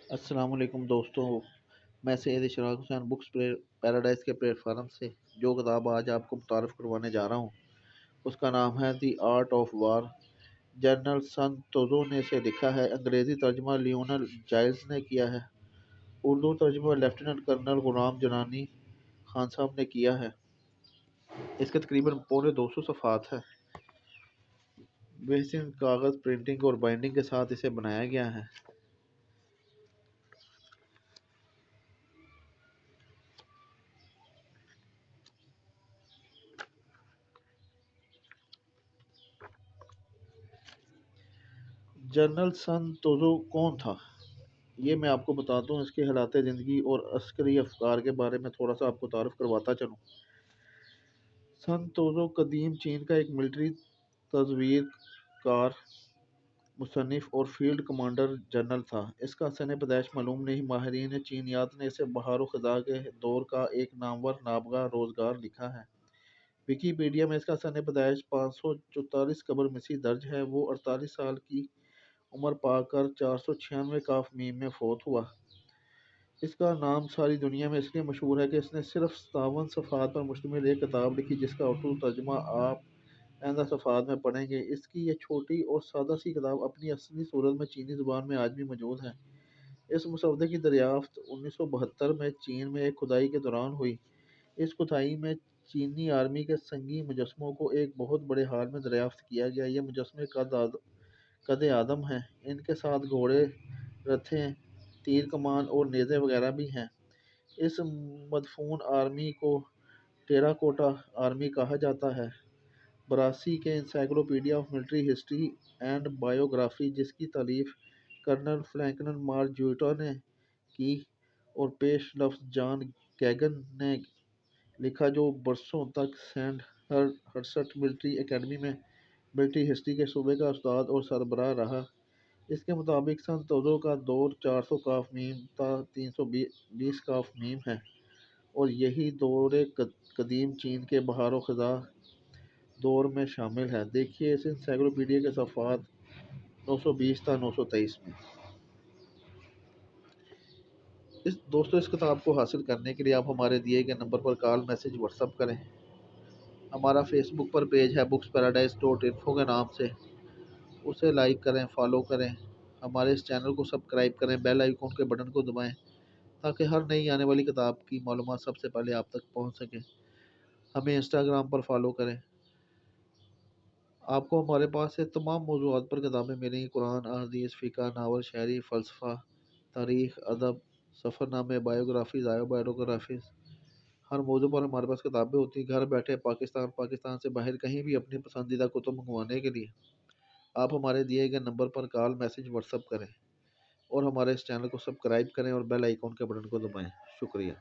السلام علیکم دوستوں، میں سید اشراق حسین بکس پیراڈائز کے پلیٹ فارم سے جو کتاب آج آپ کو متعارف کروانے جا رہا ہوں اس کا نام ہے the art of war. General Sun Tzu نے اسے لکھا ہے، انگریزی ترجمہ لیونل جائلز نے کیا ہے، اردو ترجمہ لیفٹیننٹ کرنل غلام جنانی خان صاحب نے کیا ہے۔ اس کے تقریباً پونے 200 صفحات ہیں۔ بہترین کاغذ پرنٹنگ اور بائنڈنگ کے ساتھ اسے بنایا گیا ہے۔ جنرل سن توزو کون تھا، یہ میں آپ کو بتاتا ہوں۔ اس کے حالات زندگی اور عسکری افکار کے بارے میں تھوڑا سا آپ کو تعارف کرواتا چلوں۔ سن توزو قدیم چین کا ایک ملٹری تصویر کار، مصنف اور فیلڈ کمانڈر جنرل تھا۔ اس کا سن پیدائش معلوم نہیں۔ ماہرین چینیات نے اسے بہار و خزاں کے دور کا ایک نامور نابغہ روزگار لکھا ہے۔ ویکیپیڈیا میں اس کا سن پیدائش 544 قبل مسیح درج ہے۔ وہ 48 سال کی عمر پا کر 496 کاف میم میں فوت ہوا۔ اس کا نام ساری دنیا میں اس لیے مشہور ہے کہ اس نے صرف 57 صفحات پر مشتمل ایک کتاب لکھی جس کا اردو ترجمہ آپ آئندہ صفحات میں پڑھیں گے۔ اس کی یہ چھوٹی اور سادہ سی کتاب اپنی اصلی صورت میں چینی زبان میں آج بھی موجود ہے۔ اس مسودے کی دریافت 1972 میں چین میں ایک کھدائی کے دوران ہوئی۔ اس کھدائی میں چینی آرمی کے سنگی مجسموں کو ایک بہت بڑے ہال میں دریافت کیا گیا۔ یہ مجسمے قد آدم ہیں، ان کے ساتھ گھوڑے، رتھیں، تیر کمان اور نیزے وغیرہ بھی ہیں۔ اس مدفون آرمی کو ٹیراکوٹا آرمی کہا جاتا ہے۔ براسی کے encyclopedia of military history and biography, جس کی تالیف کرنل فرینکلن مارجوٹا نے کی اور پیش لفظ جان گیگن نے لکھا، جو برسوں تک سینٹ ہرسٹ ملٹری اکیڈمی میں ملٹری ہسٹری کے شعبے کا استاد اور سربراہ رہا۔ اس کے مطابق سن توزو کا دور 400 کاف میم تا 320 کاف میم ہے اور یہی دور قدیم چین کے بہار و خزاں دور میں شامل ہے۔ دیکھیے اس انسائکلوپیڈیا کے صفحات 920 تا 923 میں۔ دوستو، اس کتاب کو حاصل کرنے کے لیے آپ ہمارے دیے گئے نمبر پر کال، میسج، واٹس ایپ کریں۔ ہمارا فیس بک پر پیج ہے booksparadise.info کے نام سے، اسے لائک کریں، فالو کریں۔ ہمارے اس چینل کو سبسکرائب کریں، بیل آئیکن کے بٹن کو دبائیں تاکہ ہر نئی آنے والی کتاب کی معلومات سب سے پہلے آپ تک پہنچ سکیں۔ ہمیں انسٹاگرام پر فالو کریں۔ آپ کو ہمارے پاس سے تمام موضوعات پر کتابیں ملیں گی: قرآن، احادیث، فقہ، ناول، شاعری، فلسفہ، تاریخ، ادب، سفر نامے، بائیوگرافیز، بایوگرافیز۔ ہر موضوع پر ہمارے پاس کتابیں ہوتی ہیں۔ گھر بیٹھے پاکستان سے باہر کہیں بھی اپنی پسندیدہ کتب منگوانے کے لیے آپ ہمارے دیے گئے نمبر پر کال، میسج، واٹس ایپ کریں اور ہمارے اس چینل کو سبسکرائب کریں اور بیل آئیکن کے بٹن کو دبائیں۔ شکریہ۔